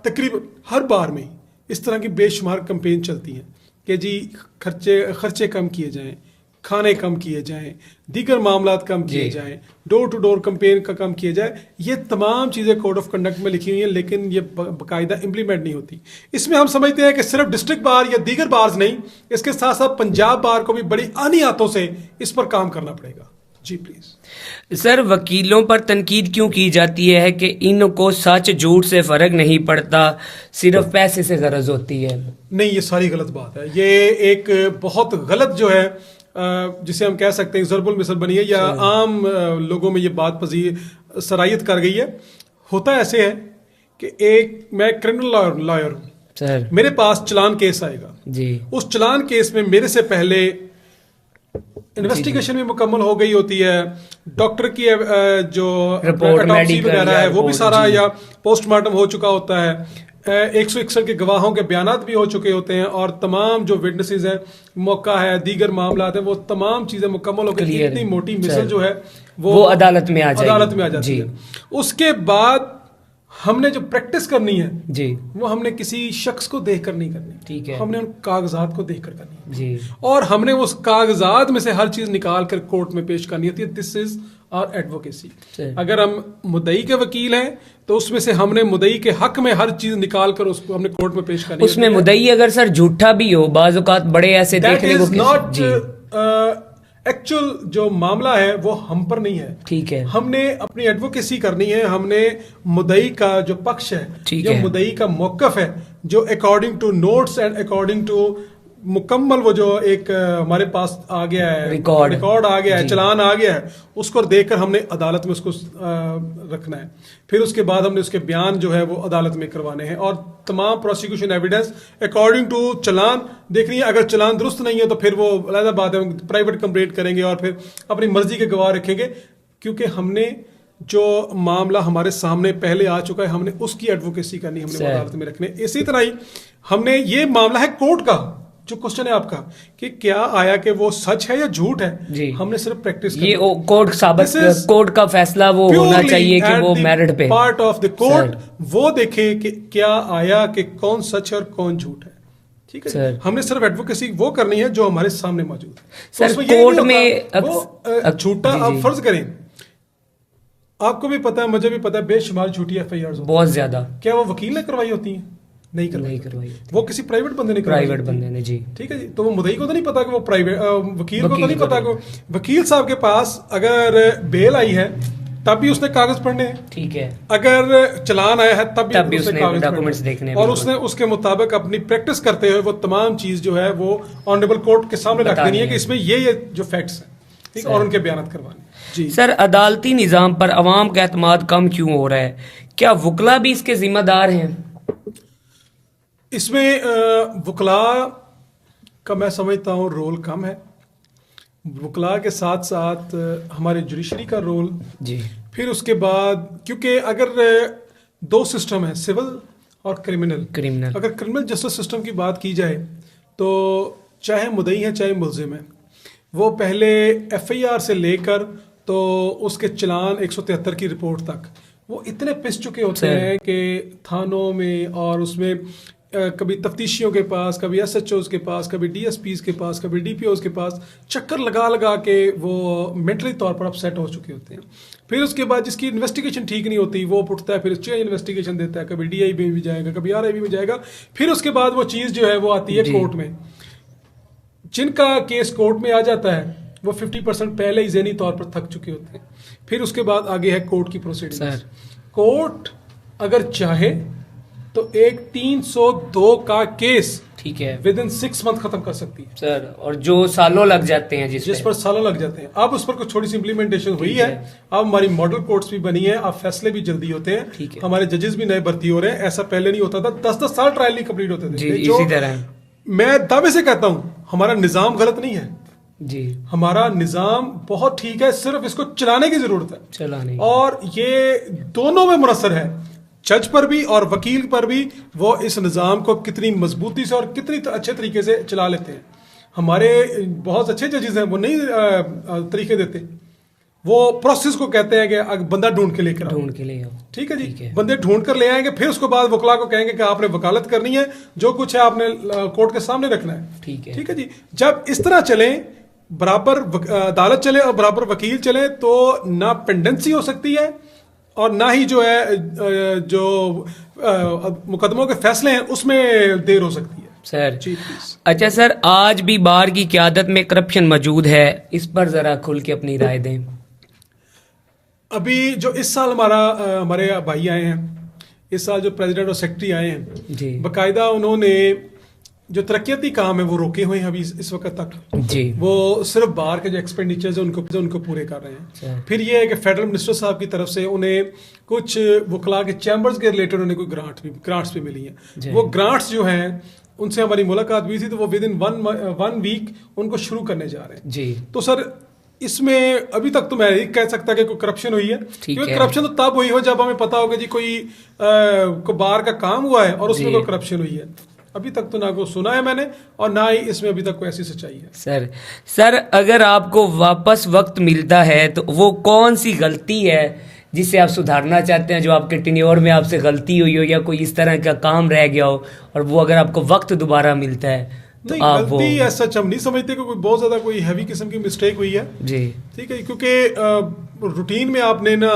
S1: तकरीबन हर बार में इस तरह की बेशुमार कैंपेन चलती हैं कि जी खर्चे कम किए जाएं, खाने कम किए जाएं, दीगर मामलात कम किए जाएं, डोर टू डोर कैंपेन का कम किया जाए। ये तमाम चीज़ें कोड ऑफ कंडक्ट में लिखी हुई हैं, लेकिन ये बाकायदा इम्प्लीमेंट नहीं होती। इसमें हम समझते हैं कि सिर्फ डिस्ट्रिक्ट बार या दीगर बार्स नहीं, इसके साथ साथ पंजाब बार को भी बड़ी आनी हाथों से इस पर काम करना पड़ेगा। जी प्लीज।
S2: सर, वकीलों पर तनकीद क्यों की जाती है कि इनको सच झूठ से फर्क नहीं पड़ता, सिर्फ पैसे से गरज होती है? नहीं,
S1: ये सारी गलत बात है। ये एक बहुत गलत जो है जिसे हम कह सकते हैं ज़रबुल मिसल बनी है, या आम लोगों में ये बात सरायत कर गई है। होता ऐसे है कि मैं क्रिमिनल लॉयर हूँ
S2: सर,
S1: मेरे पास चलान केस आएगा
S2: जी,
S1: उस चलान केस में मेरे से पहले इन्वेस्टिगेशन भी मुकम्मल हो गई होती है, डॉक्टर की जो
S2: रिपोर्ट
S1: वगैरह है वो भी सारा, या पोस्टमार्टम हो चुका होता है, 161 के गवाहों के बयानात भी हो चुके होते हैं, और तमाम जो विटनेसेस हैं, मौका है, दीगर मामलात हैं, वो तमाम चीजें मुकम्मल होकर इतनी मोटी मिसल जो है वो अदालत में आ जाती है। उसके बाद हमने जो प्रैक्टिस करनी है
S2: जी,
S1: वो हमने किसी शख्स को देखकर नहीं करनी, ठीक है, हमने उन कागजात को देखकर करनी है
S2: जी,
S1: और हमने उस कागजात में से हर चीज निकाल कर कोर्ट में पेश करनी होती है। This is our advocacy. अगर हम मुद्दई के वकील हैं तो उसमें से हमने मुद्दई के हक में हर चीज निकाल कर उसको हमने कोर्ट में पेश करनी है।
S2: उसमें मुद्दई अगर सर झूठा भी हो, बाज़ औक़ात बड़े ऐसे देखने को
S1: नॉट एक्चुअल जो मामला है वो हम पर नहीं है,
S2: ठीक है,
S1: हमने अपनी एडवोकेसी करनी है। हमने मुद्दई का जो पक्ष है, जो मुद्दई का मौकफ है, जो according to notes and according to मुकम्मल वो जो एक हमारे पास आ गया है,
S2: रिकॉर्ड
S1: आ गया है, चालान आ गया है, उसको देखकर हमने अदालत में उसको रखना है। फिर उसके बाद हमने उसके बयान जो है वो अदालत में करवाने हैं और तमाम प्रोसिक्यूशन एविडेंस अकॉर्डिंग टू चालान देखनी है। अगर चालान दुरुस्त नहीं है तो फिर वो अलग बात है, प्राइवेट कंप्लेंट करेंगे और फिर अपनी मर्जी के गवाह रखेंगे, क्योंकि हमने जो मामला हमारे सामने पहले आ चुका है हमने उसकी एडवोकेसी करनी, हमने वो अदालत में रखने। इसी तरह ही हमने ये मामला है कोर्ट का, जो क्वेश्चन है आपका कि क्या आया कि वो सच है या झूठ है, हमने सिर्फ प्रैक्टिस
S2: ये कोर्ट का फैसला वो होना चाहिए कि वो मेरिट पे
S1: पार्ट ऑफ द कोर्ट वो देखे कि क्या आया कि कौन सच है और कौन झूठ है। ठीक है सर, हमने सिर्फ एडवोकेसी वो करनी है जो हमारे सामने मौजूद है।
S2: सर कोर्ट में
S1: झूठा आप फर्ज करें, आपको भी पता है मुझे भी पता है बेशुमार झूठी एफआईआर
S2: बहुत ज्यादा,
S1: क्या वो वकील ने करवाई होती है? नहीं करवाई, वो किसी प्राइवेट बंदे ने
S2: प्राइवेट बंदे ने, जी
S1: ठीक है जी। तो वो मुद्दई को तो नहीं पता कि वो प्राइवेट वकील को तो नहीं पता कि वकील साहब के पास अगर बेल आई है तब भी उसने कागज पढ़ने हैं,
S2: ठीक है,
S1: अगर चालान आया है तब भी उसने कागज
S2: डॉक्यूमेंट्स देखने
S1: और उसने उसके मुताबिक अपनी प्रैक्टिस करते हुए वो तमाम चीज जो है वो ऑनरेबल कोर्ट के सामने रख देनी है कि इसमें ये जो फैक्ट्स हैं, ठीक, और उनके बयान करवाने। जी सर,
S2: अदालती निजाम पर अवाम का एतमाद कम क्यों हो रहा है? क्या वकला भी इसके जिम्मेदार हैं?
S1: इसमें वकला का मैं समझता हूँ रोल कम है। वकला के साथ साथ हमारे जुडिशरी का रोल,
S2: जी, फिर
S1: उसके बाद क्योंकि अगर दो सिस्टम है, सिविल और क्रिमिनल, अगर क्रिमिनल जस्टिस सिस्टम की बात की जाए तो चाहे मुद्दई है चाहे मुलजिम है, वो पहले एफआईआर से लेकर तो उसके चालान 173 की रिपोर्ट तक वो इतने पिस चुके होते हैं कि थानों में और उसमें कभी तफ्तीशियों के पास, कभी एसएचओज के पास, कभी डीएसपीज के पास, कभी डीपीओज के पास चक्कर लगा लगा के वो मेंटली तौर पर अपसेट हो चुके होते हैं। फिर उसके बाद जिसकी इन्वेस्टिगेशन ठीक नहीं होती वो उठता है, फिर चेंज इन्वेस्टिगेशन देता है, कभी डीआईबी में भी जाएगा, कभी आरआईबी में जाएगा। फिर उसके बाद वो चीज़ जो है वो आती है कोर्ट में। जिनका केस कोर्ट में आ जाता है वो 50% पहले ही ज़हनी तौर पर थक चुके होते हैं। फिर उसके बाद आगे है कोर्ट की प्रोसीडिंग्स। कोर्ट अगर चाहे तो एक 302 का केस,
S2: ठीक है,
S1: विद इन 6 मंथ खत्म कर सकती है
S2: सर, और जो सालों लग जाते हैं जिस
S1: पर सालों लग जाते हैं। अब उस पर कुछ थोड़ी सी इम्प्लीमेंटेशन हुई है। अब हमारी मॉडल कोर्ट्स भी बनी है, अब फैसले भी जल्दी होते हैं, हमारे जजेस भी नए भर्ती हो रहे हैं। ऐसा पहले नहीं होता था, 10-10 साल ट्रायल नहीं कंप्लीट होते थे।
S2: इसी तरह
S1: मैं दावे से कहता हूं हमारा निजाम गलत नहीं है
S2: जी,
S1: हमारा निजाम बहुत ठीक है, सिर्फ इसको चलाने की जरूरत है,
S2: चलाने। और
S1: ये दोनों में मुनसर है, जज पर भी और वकील पर भी, वो इस निज़ाम को कितनी मजबूती से और कितनी अच्छे तरीके से चला लेते हैं। हमारे बहुत अच्छे जजेस हैं, वो नहीं तरीके देते, वो प्रोसेस को कहते हैं कि बंदा ढूंढ के लेकर आओ, ठीक है जी, बंदे ढूंढ कर ले आएंगे, फिर उसके बाद वकला को कहेंगे कि आपने वकालत करनी है, जो कुछ है आपने कोर्ट के सामने रखना है, ठीक है जी। जब इस तरह चले, बराबर अदालत चले और बराबर वकील चले, तो ना पेंडेंसी हो सकती है और ना ही जो है जो मुकदमों के फैसले हैं उसमें देर हो सकती है
S2: सर जी। अच्छा सर, आज भी बार की क़यादत में करप्शन मौजूद है, इस पर जरा खुल के अपनी राय दें।
S1: अभी जो इस साल हमारे भाई आए हैं, इस साल जो प्रेसिडेंट और सेक्रेटरी आए हैं जी, बाकायदा उन्होंने जो तरक्याती काम है वो रोके हुए हैं अभी इस वक्त तक जी। वो सिर्फ बाहर के जो एक्सपेंडिचर्स है उनको पूरे कर रहे हैं। फिर ये है कि फेडरल मिनिस्टर साहब की तरफ से उन्हें कुछ वकला के चैम्बर्स के रिलेटेड उन्हें कोई ग्रांट्स भी मिली हैं। वो ग्रांट्स जो हैं उनसे हमारी मुलाकात हुई थी, तो वो विद इन 1 वीक उनको शुरू करने जा रहे हैं जी। तो सर इसमें अभी तक तो मैं नहीं कह सकता कि कोई करप्शन हुई है, क्योंकि करप्शन तो तब हुई हो जब हमें पता होगा जी कोई बाहर का काम हुआ है और उसमें कोई करप्शन हुई है। अभी तक तो ना को सुना है मैंने और ना ही इसमें अभी तक कोई ऐसी सच्चाई है।
S2: सर अगर आपको वापस वक्त मिलता है तो वो कौन सी गलती है जिसे आप सुधारना चाहते हैं, जो आपके टेन्योर में आपसे गलती हुई हो या कोई इस तरह का काम रह गया हो, और वो अगर आपको वक्त दोबारा मिलता है तो
S1: नहीं, गलती ऐसा हम नहीं समझते कि कोई बहुत ज्यादा कोई हैवी किस्म की मिस्टेक हुई है जी, ठीक है, क्योंकि रूटीन में आपने ना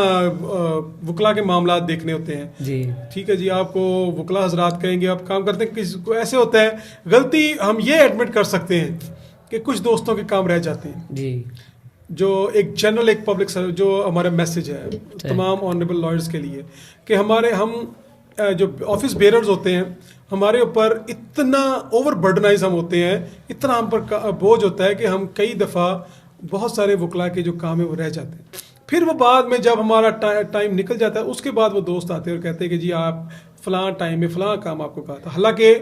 S1: वकला के मामला देखने होते हैं जी, ठीक है जी। आपको वकला हजरात कहेंगे, आप काम करते हैं, किसी को ऐसे होता है गलती हम ये एडमिट कर सकते हैं कि कुछ दोस्तों के काम रह जाते हैं जी, जो एक जनरल एक पब्लिक जो हमारा मैसेज है तमाम ऑनरेबल लॉयर्स के लिए कि हम जो ऑफिस बेयरर्स होते हैं हमारे ऊपर इतना ओवर बर्डनाइज हम होते हैं, इतना हम पर बोझ होता है कि हम कई दफ़ा बहुत सारे वकला के जो काम है वो रह जाते हैं। फिर वो बाद में जब हमारा टाइम निकल जाता है उसके बाद वो दोस्त आते हैं और कहते हैं कि जी आप फ़लाँ टाइम में फ़लाँ काम आपको कहा था। हालांकि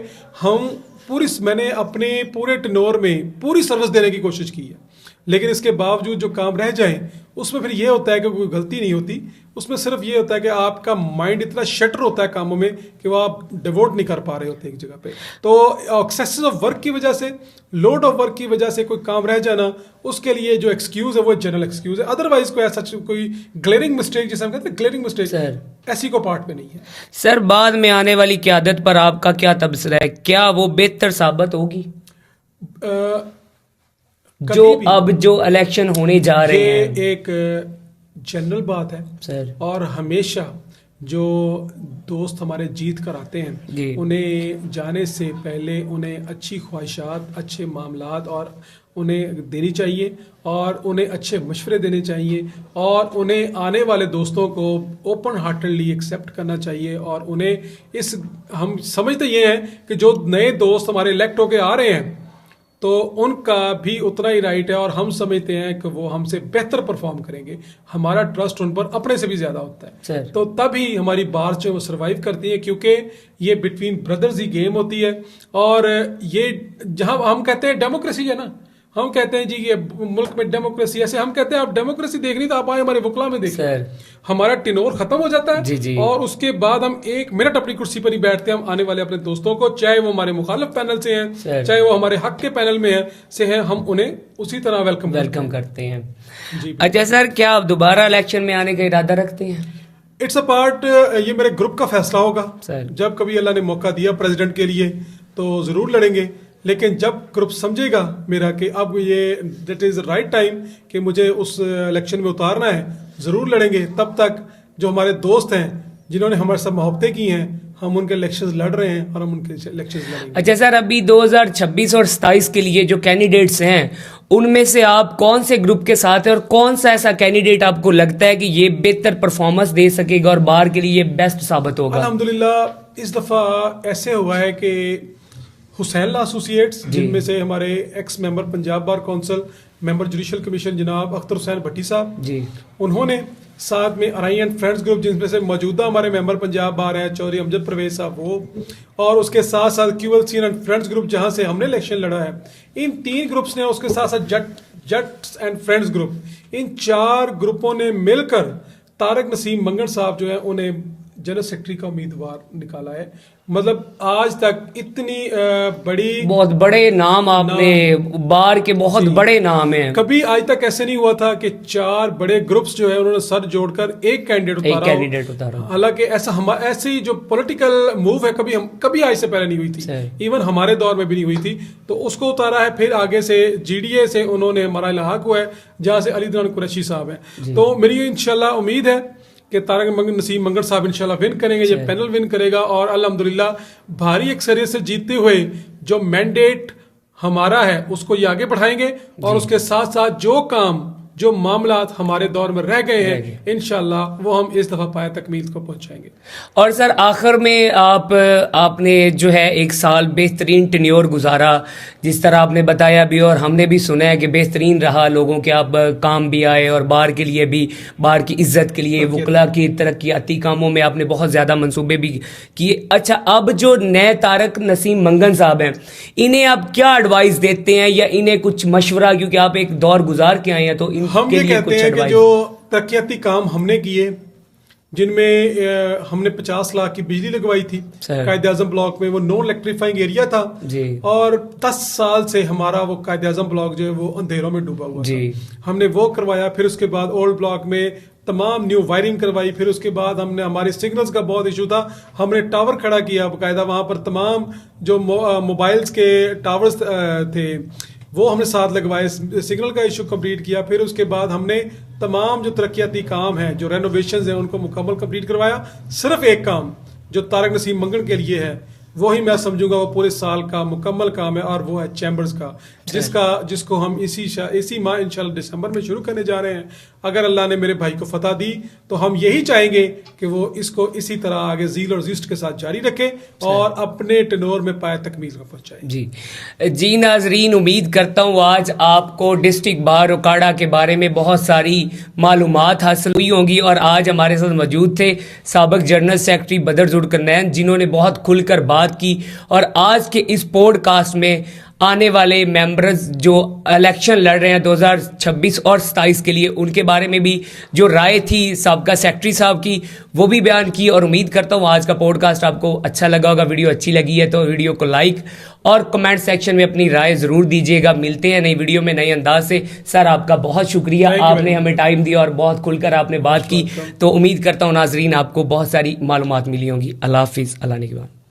S1: मैंने अपने पूरे टेन्योर में पूरी सर्विस देने की कोशिश की है, लेकिन इसके बावजूद जो काम रह जाए उसमें फिर ये होता है कि कोई गलती नहीं होती, उसमें सिर्फ ये होता है कि आपका माइंड इतना शटर होता है कामों में कि वो आप डिवोट नहीं कर पा रहे होते एक जगह पे। तो एक्सेसिव ऑफ वर्क की वजह से, लोड ऑफ वर्क की वजह से कोई काम रह जाना, उसके लिए जो एक्सक्यूज़ है वो जनरल एक्सक्यूज़ है। अदरवाइज कोई ऐसा कोई ग्लेरिंग मिस्टेक जिसे हम कहते हैं ग्लेरिंग मिस्टेक, ऐसी को पार्ट में नहीं है।
S2: सर बाद में आने वाली क़यादत पर आपका क्या तबसरा है, क्या वो बेहतर साबित होगी? जो इलेक्शन होने जा रहे हैं,
S1: ये एक जनरल बात है
S2: सर, और
S1: हमेशा जो दोस्त हमारे जीत कर आते हैं उन्हें जाने से पहले उन्हें अच्छी ख्वाहिशात, अच्छे मामलात और उन्हें देनी चाहिए और उन्हें अच्छे मशवरे देने चाहिए और उन्हें आने वाले दोस्तों को ओपन हार्टेडली एक्सेप्ट करना चाहिए। और उन्हें हम समझते ये हैं कि जो नए दोस्त हमारे इलेक्ट होके आ रहे हैं तो उनका भी उतना ही राइट है और हम समझते हैं कि वो हमसे बेहतर परफॉर्म करेंगे। हमारा ट्रस्ट उन पर अपने से भी ज़्यादा होता है
S2: सर।
S1: तो तभी हमारी बार जो वो सर्वाइव करती है, क्योंकि ये बिटवीन ब्रदर्स ही गेम होती है। और ये जहां हम कहते हैं डेमोक्रेसी है ना, हम कहते हैं जी ये मुल्क में डेमोक्रेसी, ऐसे हम कहते हैं आप डेमोक्रेसी देखनी तो आप आए हमारे वकला में देखें। हमारा टिनोर खत्म हो जाता है
S2: जी।
S1: और उसके बाद हम 1 मिनट अपनी कुर्सी पर ही बैठते हैं। हम आने वाले अपने दोस्तों को, चाहे वो हमारे मुखालिफ पैनल से हैं, चाहे वो हमारे हक के पैनल में हैं, हम उन्हें उसी तरह वेलकम करते हैं जी।
S2: अच्छा सर, क्या आप दोबारा इलेक्शन में आने का इरादा रखते हैं?
S1: इट्स अ पार्ट, ये मेरे ग्रुप का फैसला होगा सर। जब कभी अल्लाह ने मौका दिया प्रेसिडेंट के लिए तो जरूर लड़ेंगे, लेकिन जब ग्रुप समझेगा मेरा कि अब ये दैट इज राइट टाइम कि मुझे उस इलेक्शन में उतारना है, ज़रूर लड़ेंगे। तब तक जो हमारे दोस्त हैं जिन्होंने हमारे साथ मोहब्बतें की हैं, हम उनके इलेक्शंस लड़ रहे हैं और हम उनके इलेक्शंस लड़ेंगे।
S2: अच्छा सर, अभी 2026 और 27 के लिए जो कैंडिडेट्स हैं उनमें से आप कौन से ग्रुप के साथ हैं और कौन सा ऐसा कैंडिडेट आपको लगता है कि ये बेहतर परफॉर्मेंस दे सकेगा और बार के लिए बेस्ट साबित होगा?
S1: अल्हम्दुलिल्लाह इस दफ़ा ऐसे हुआ है कि हुसैन एसोसिएट्स, जिनमें से हमारे x member Punjab bar council, member judicial commission जनाब अख्तर हुसैन भट्टी साहब जी, उन्होंने साथ में अराई एंड फ्रेंड्स ग्रुप जिनमें से मौजूदा हमारे मेंबर पंजाब बार हैं चौधरी अमजद परवेज साहब वो, और उसके साथ साथ QLC एंड फ्रेंड्स ग्रुप जहां से हमने इलेक्शन लड़ा है, इन 3 ग्रुप्स ने, उसके साथ साथ जट्स एंड फ्रेंड्स ग्रुप, इन 4 ग्रुपों ने मिलकर तारक नसीम मंगन साहब जो है उन्हें जनरल सेक्रेटरी का उम्मीदवार निकाला है। मतलब आज तक इतनी बड़ी, बहुत बड़े नाम आपने बार के, बहुत बड़े नाम हैं, कभी आज तक ऐसे नहीं हुआ था कि 4 बड़े ग्रुप्स जो है उन्होंने सर जोड़कर एक कैंडिडेट उतारा। हालांकि ऐसे ही जो पॉलिटिकल मूव है कभी आज से पहले नहीं हुई थी, इवन हमारे दौर में भी नहीं हुई थी, तो उसको उतारा है। फिर आगे से GDA से उन्होंने हमारा इलाहाक हुआ है जहां से अली दरान कुरैशी साहब है। तो मेरी इंशाल्लाह उम्मीद है कि तारक नसीम मंगल साहब इंशाल्लाह विन करेंगे, ये पैनल विन करेगा और अल्हम्दुलिल्लाह भारी अक्सरियत से जीतते हुए जो मैंडेट हमारा है उसको ये आगे बढ़ाएंगे और उसके साथ साथ जो काम, जो मामलात हमारे दौर में रह गए हैं इंशाल्लाह वो हम इस दफा पाया तकमील को पहुंचाएंगे।
S2: और सर आखिर में आपने जो है 1 साल बेहतरीन टेन्योर गुजारा, जिस तरह आपने बताया भी और हमने भी सुना है कि बेहतरीन रहा, लोगों के आप काम भी आए और बार के लिए भी, बार की इज्जत के लिए, वकला की तरक्याती कामों में आपने बहुत ज़्यादा मंसूबे भी किए। अच्छा, अब जो नए तारक नसीम मंगन साहब हैं, इन्हें आप क्या एडवाइस देते हैं या इन्हें कुछ मशवरा, क्योंकि आप एक दौर गुजार के आए हैं, तो
S1: हम ये कहते हैं कि जो तरक्याती काम हमने किए, जिनमें हमने 50 लाख की बिजली लगवाई थी कायद आजम ब्लॉक में, वो नॉन इलेक्ट्रीफाइंग एरिया था जी, और 10 साल से हमारा वो कायद आजम ब्लॉक जो है वो अंधेरों में डूबा हुआ जी, हमने वो करवाया। फिर उसके बाद ओल्ड ब्लॉक में तमाम न्यू वायरिंग करवाई। फिर उसके बाद हमने, हमारे सिग्नल्स का बहुत इशू था, हमने टावर खड़ा किया बाकायदा, वहां पर तमाम जो मोबाइल्स के टावर्स थे वो हमने साथ लगवाए, सिग्नल का इशू कंप्लीट किया। फिर उसके बाद हमने तमाम जो तरक्याती काम है, जो रेनोवेशंस हैं, उनको मुकम्मल कंप्लीट करवाया। सिर्फ एक काम जो तारक नसीम मंगन के लिए है वही मैं समझूंगा वो पूरे साल का मुकम्मल काम है, और वो है चैम्बर्स का, जिसको हम इसी माह इंशाल्लाह दिसंबर में शुरू करने जा रहे हैं। अगर अल्लाह ने मेरे भाई को फतह दी तो हम यही चाहेंगे कि वो इसको इसी तरह आगे ज़ील और ज़िस्ट के साथ जारी रखे और अपने टेनोर में पाए तकमील को पहुंचाए।
S2: जी नाजरीन, उम्मीद करता हूँ आज आपको डिस्ट्रिक्ट बार ओकाड़ा के बारे में बहुत सारी मालूमात हासिल हुई होंगी। और आज हमारे साथ मौजूद थे साबिक जनरल सेक्रेटरी बदर जुल्करनैन, जिन्होंने बहुत खुलकर बात की। और आज के इस पॉडकास्ट में आने वाले मेंबर्स जो इलेक्शन लड़ रहे हैं 2026 और 27 के लिए, उनके बारे में भी जो राय थी साबिका सेक्रेटरी साहब की, वो भी बयान की। और उम्मीद करता हूँ आज का पॉडकास्ट आपको अच्छा लगा होगा। वीडियो अच्छी लगी है तो वीडियो को लाइक और कमेंट सेक्शन में अपनी राय ज़रूर दीजिएगा। मिलते हैं नई वीडियो में नए अंदाज से। सर, आपका बहुत शुक्रिया, आपने हमें टाइम दिया और बहुत खुलकर आपने बात की। तो उम्मीद करता हूँ नाजरीन आपको बहुत सारी मालूमात मिली होंगी। अल्लाह हाफिज़, अल्लाह निगहबान।